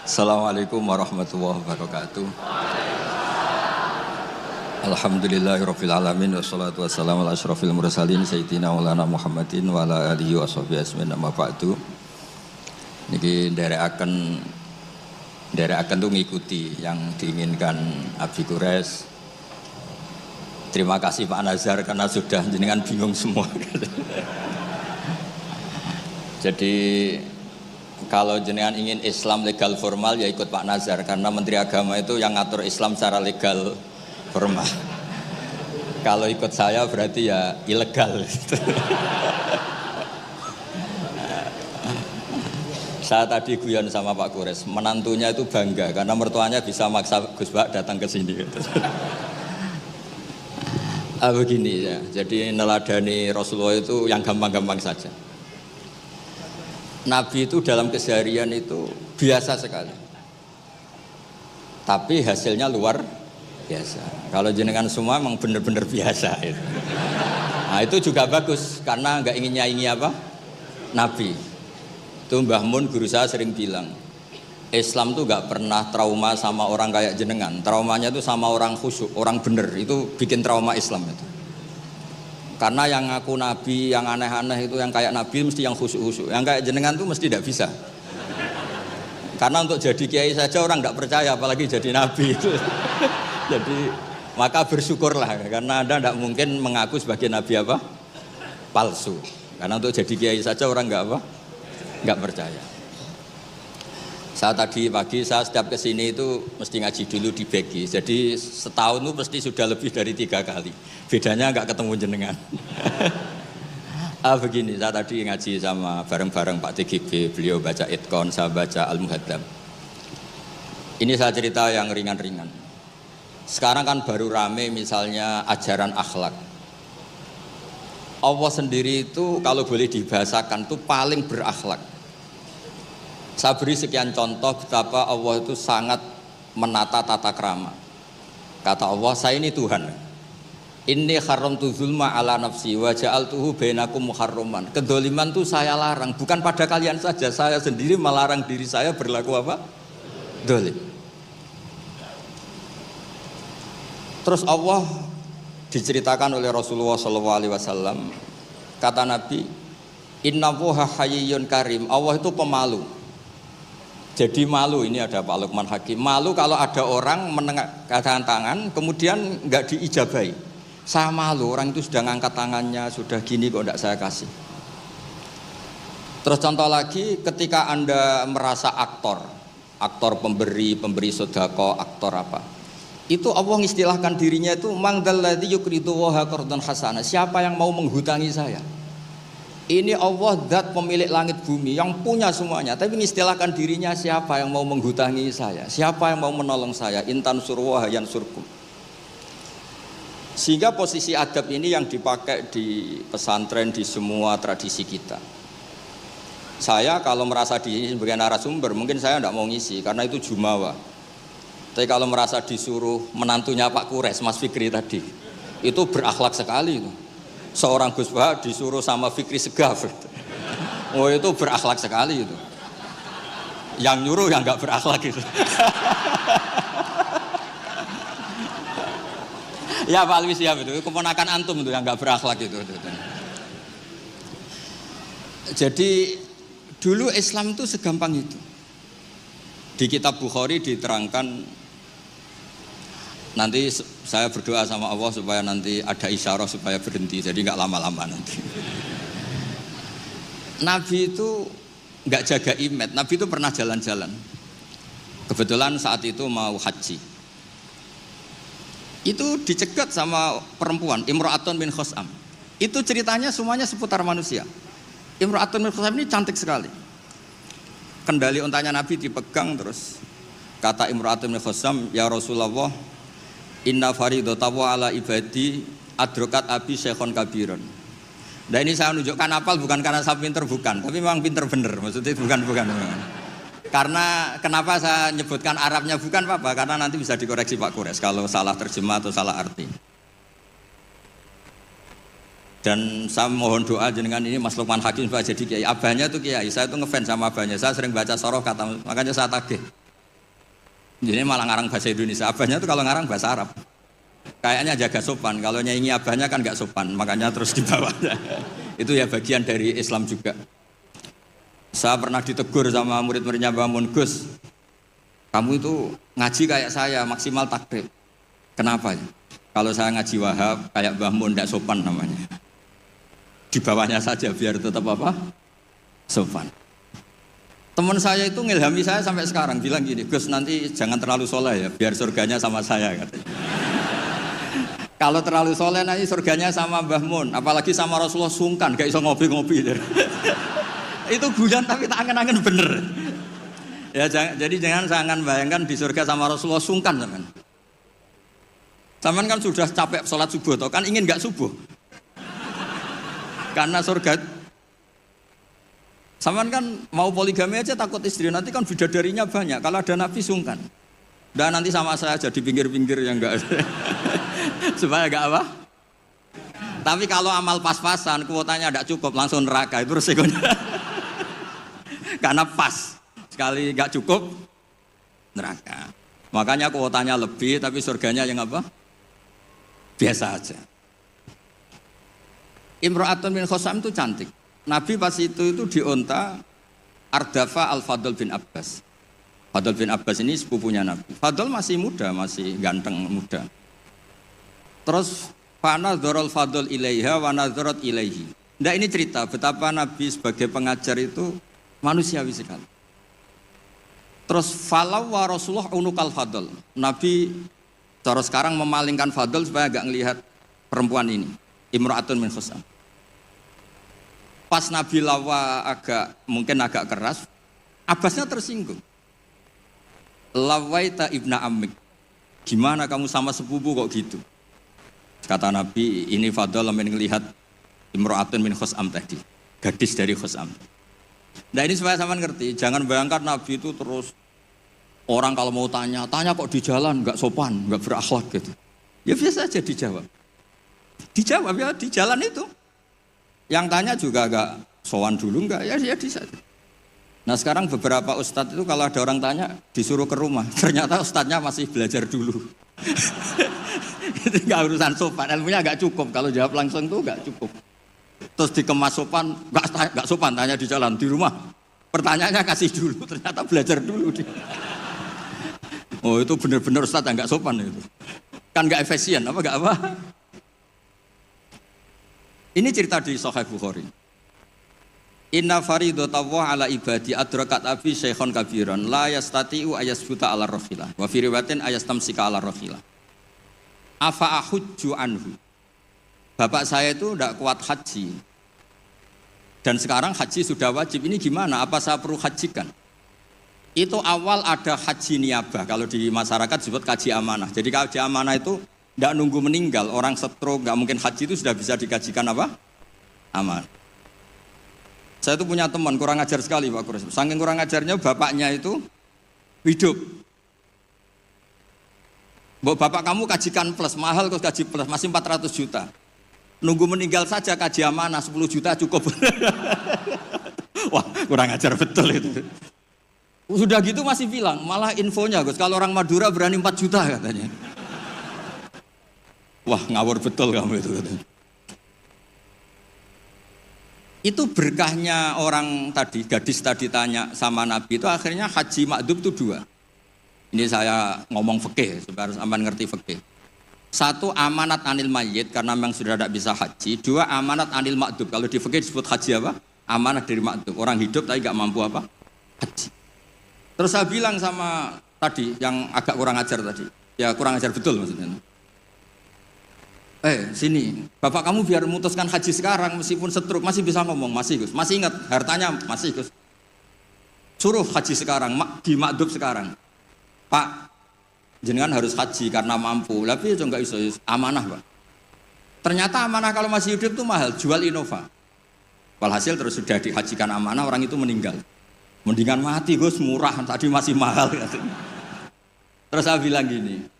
Assalamualaikum warahmatullahi wabarakatuh. Alhamdulillahirabbil alamin wassalatu wassalamu ala asyrofil mursalin sayyidina maulana Muhammadin wa ala alihi washabihi ajmain amma ba'du. Niki nderekaken tuh ngikuti yang diinginkan Abi Quraisy. Terima kasih Pak Nazar karena sudah jenengan bingung semua. Jadi kalau jenengan ingin Islam legal formal ya ikut Pak Nazar karena Menteri Agama itu yang ngatur Islam secara legal formal. Kalau ikut saya berarti ya ilegal. Saya tadi guyon sama Pak Quraisy, menantunya itu bangga karena mertuanya bisa maksa Gus Bak datang ke sini. Begini ya, jadi neladani Rasulullah itu yang gampang-gampang saja. Nabi itu dalam keseharian itu biasa sekali, tapi hasilnya luar biasa. Kalau jenengan semua memang benar-benar biasa itu. Nah itu juga bagus karena nggak ingin nyaingi apa? Nabi. Itu Mbah Mun guru saya sering bilang, Islam tuh nggak pernah trauma sama orang kayak jenengan. Traumanya itu sama orang khusyuk, orang bener. Itu bikin trauma Islam itu. Karena yang ngaku Nabi, yang aneh-aneh itu yang kayak Nabi mesti yang khusyuk-khusyuk. Yang kayak jenengan tuh mesti tidak bisa. Karena untuk jadi kiai saja orang tidak percaya, apalagi jadi Nabi itu. Jadi maka bersyukurlah karena Anda tidak mungkin mengaku sebagai Nabi apa? Palsu. Karena untuk jadi kiai saja orang nggak percaya. Saya tadi pagi saya setiap kesini itu mesti ngaji dulu di Begi. Jadi setahun itu pasti sudah lebih dari 3 kali. Bedanya nggak ketemu jenengan. Begini, saya tadi ngaji sama bareng-bareng Pak TGB. Beliau baca Itqon, saya baca Al-Muhaddam. Ini saya cerita yang ringan-ringan. Sekarang kan baru rame misalnya ajaran akhlak. Allah sendiri itu kalau boleh dibahasakan itu paling berakhlak. Saya beri sekian contoh betapa Allah itu sangat menata tata krama. Kata Allah, saya ini Tuhan. Inni haramtu zulma ala nafsi wa ja'altuhu bainakum muharraman. Kedoliman itu saya larang, bukan pada kalian saja. Saya sendiri melarang diri saya berlaku apa? Dolim. Terus Allah diceritakan oleh Rasulullah SAW. Kata Nabi, Innallaha hayyun karim. Allah itu pemalu. Jadi malu, ini ada Pak Lukman Hakim. Malu kalau ada orang mengangkat tangan kemudian nggak diijabahi. Saya malu, orang itu sudah ngangkat tangannya, sudah gini kok enggak saya kasih. Terus contoh lagi, ketika Anda merasa aktor pemberi sedekah, aktor apa? Itu Allah mengistilahkan dirinya itu mangdalladzi yuqridu wa qardan hasana. Siapa yang mau menghutangi saya? Ini Allah zat pemilik langit bumi yang punya semuanya, tapi mengistilahkan dirinya siapa yang mau menghutangi saya? Siapa yang mau menolong saya? Intan surwa yansurkum. Sehingga posisi adab ini yang dipakai di pesantren, di semua tradisi kita. Saya kalau merasa di sebagai narasumber, mungkin saya tidak mau ngisi karena itu jumawa. Tapi kalau merasa disuruh menantunya Pak Quraisy, Mas Fikri tadi, itu berakhlak sekali itu. Seorang Gus Bah disuruh sama Fikri Segaf. Oh itu berakhlak sekali itu. Yang nyuruh yang nggak berakhlak itu. Ya Pak Alwi siap itu, keponakan antum itu yang nggak berakhlak itu. Jadi dulu Islam itu segampang itu. Di kitab Bukhari diterangkan. Nanti saya berdoa sama Allah supaya nanti ada isyarah supaya berhenti, jadi nggak lama-lama nanti. Nabi itu nggak jaga imet, Nabi itu pernah jalan-jalan. Kebetulan saat itu mau haji. Itu dicegat sama perempuan, Imra'atun bin Khosam. Itu ceritanya semuanya seputar manusia. Imra'atun bin Khosam ini cantik sekali. Kendali untanya Nabi dipegang terus. Kata Imra'atun bin Khosam, ya Rasulullah, Inna faridatahu ala ibadi adrokat abi syekhon kabiron. Nah ini saya menunjukkan apal bukan karena saya pinter, bukan, tapi memang pinter bener, maksudnya bukan. Karena kenapa saya nyebutkan Arabnya bukan apa, karena nanti bisa dikoreksi Pak Quraisy kalau salah terjemah atau salah arti. Dan saya mohon doa jenengan ini Mas Lukman Hakim supaya jadi kiai. Abahnya tuh kiai, saya tuh ngefans sama abahnya. Saya sering baca soroh kata, makanya saya tagih. Jadi malah ngarang bahasa Indonesia. Abahnya itu kalau ngarang bahasa Arab. Kayaknya jaga sopan. Kalau nyanyi abahnya kan nggak sopan, makanya terus dibawa. Itu ya bagian dari Islam juga. Saya pernah ditegur sama murid-muridnya Mbah Mun, Gus, kamu itu ngaji kayak saya, maksimal takrib. Kenapa ya? Kalau saya ngaji Wahab, kayak Mbah Mun, nggak sopan namanya. Di bawahnya saja biar tetap apa? Sopan. Teman saya itu ngilhami saya sampai sekarang, bilang gini, Gus nanti jangan terlalu soleh ya, biar surganya sama saya katanya. Kalau terlalu soleh nanti surganya sama Mbah Mun, apalagi sama Rasulullah sungkan, gak iso ngopi-ngopi. Itu guyon tapi tak angen-angen bener. Ya jadi jangan bayangkan di surga sama Rasulullah sungkan teman. Zaman kan sudah capek sholat subuh, toh kan ingin gak subuh? Karena surga. Saman kan mau poligami aja takut istri, nanti kan bidadarinya banyak. Kalau ada Nabi sungkan. Dan nanti sama saya aja di pinggir-pinggir yang enggak. Supaya enggak apa? Tapi kalau amal pas-pasan, kuotanya enggak cukup, langsung neraka. Itu resikonya. Karena pas. Sekali enggak cukup, neraka. Makanya kuotanya lebih, tapi surganya yang apa? Biasa aja. Imra'atun min Khosam itu cantik. Nabi pas itu dionta Ardafa Al-Fadl bin Abbas. Fadl bin Abbas ini sepupunya Nabi. Fadl masih muda, masih ganteng muda. Terus fanadharul Fadl ilaiha wa nadharat ilaihi. Nah ini cerita betapa Nabi sebagai pengajar itu manusiawi sekali. Terus falau wa Rasulullah unukal Fadl. Nabi cara sekarang memalingkan Fadl supaya agak ngelihat perempuan ini. Imra'atun min Khosam. Pas Nabi lawa mungkin agak keras, Abbasnya tersinggung. Lawaita ibna ammik, gimana kamu sama sepupu kok gitu? Kata Nabi, ini Fadl melihat Imra'atun min Khosam tadi, gadis dari Khosam. Nah ini supaya sama ngerti, jangan bayangkan Nabi itu terus orang kalau mau tanya kok di jalan, nggak sopan, nggak berakhlak gitu. Ya biasa aja dijawab. Dijawab ya di jalan itu. Yang tanya juga agak sowan dulu enggak, ya di sana. Nah sekarang beberapa ustadz itu kalau ada orang tanya disuruh ke rumah, ternyata ustadznya masih belajar dulu. Itu enggak urusan sopan, ilmunya enggak cukup, kalau jawab langsung tuh enggak cukup. Terus dikemas sopan, enggak sopan, tanya di jalan, di rumah. Pertanyaannya kasih dulu, ternyata belajar dulu dia. Oh itu benar-benar ustadz enggak sopan itu. Kan enggak efisien, enggak apa? Ini cerita di Sahih Bukhari. Inna faridatallahi ala ibadi adrakat abi syekhon kabiran la yastati'u ayasbuta ala rakhilah wa fi riwayatin ayastamsika ala rakhilah. Afa ahujju anhu. Bapak saya itu tidak kuat haji. Dan sekarang haji sudah wajib. Ini gimana? Apa saya perlu hajikan? Itu awal ada haji niabah. Kalau di masyarakat disebut haji amanah. Jadi haji amanah itu tidak nunggu meninggal, orang stroke, nggak mungkin haji itu sudah bisa dikajikan apa? Aman. Saya itu punya teman, kurang ajar sekali Pak Kures. Saking kurang ajarnya, bapaknya itu hidup. Bapak kamu kajikan plus, mahal kok kaji plus, masih 400 juta. Nunggu meninggal saja kaji amanah, 10 juta cukup. Wah, kurang ajar betul itu. Sudah gitu masih bilang, malah infonya Gus, kalau orang Madura berani 4 juta katanya. Wah ngawur betul kamu itu. Itu berkahnya orang tadi, gadis tadi tanya sama Nabi itu akhirnya haji makdub itu 2. Ini saya ngomong fikih supaya harus aman ngerti fikih. 1 amanat anil mayyit karena memang sudah tidak bisa haji. 2 amanat anil makdub. Kalau di fikih disebut haji apa? Amanat dari makdub. Orang hidup tapi nggak mampu apa? Haji. Terus saya bilang sama tadi yang agak kurang ajar tadi. Ya kurang ajar betul maksudnya. Sini, bapak kamu biar memutuskan haji sekarang meskipun stroke masih bisa ngomong, masih Gus, masih ingat hartanya masih Gus. Suruh haji sekarang, di makdub sekarang. Pak, jenengan harus haji karena mampu, tapi itu enggak iso amanah Pak. Ternyata amanah kalau masih hidup itu mahal, jual Innova. Walhasil terus sudah dihajikan amanah orang itu meninggal. Mendingan mati Gus, murah, tadi masih mahal. Terus saya bilang gini.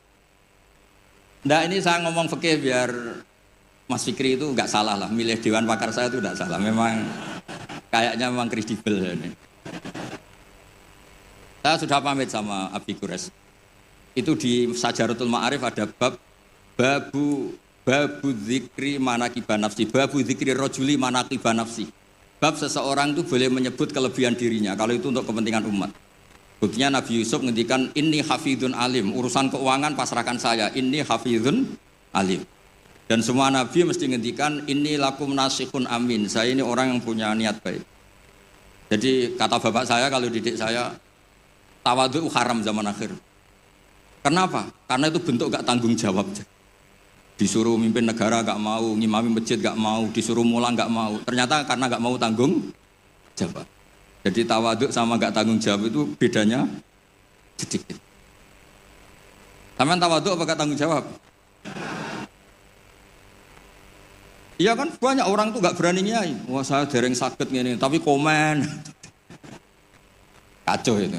Nah ini saya ngomong fikih biar Mas Fikri itu nggak salah lah, milih dewan pakar saya itu nggak salah, memang kayaknya memang kredibel ini. Saya sudah pamit sama Abi Kures. Itu di Sajaratul Ma'arif ada babu dzikri manaqiban nafsi, babu dzikri rajuli manaqiban nafsi. Bab seseorang itu boleh menyebut kelebihan dirinya kalau itu untuk kepentingan umat. Buktinya Nabi Yusuf ngendikan inni hafidun alim, urusan keuangan pasrahkan saya, inni hafidun alim. Dan semua nabi mesti ngendikan inni lakum nasihun amin, saya ini orang yang punya niat baik. Jadi kata bapak saya kalau didik saya, tawadhu haram zaman akhir. Kenapa? Karena itu bentuk gak tanggung jawab. Disuruh mimpin negara gak mau, ngimami masjid gak mau, disuruh mulang gak mau. Ternyata karena gak mau tanggung jawab. Jadi tawadhu sama gak tanggung jawab itu bedanya sedikit. Sampeyan tawadhu apa gak tanggung jawab? Iya kan banyak orang tuh gak berani nyai. Wah saya dereng sakit gini, tapi komen. Kacau itu.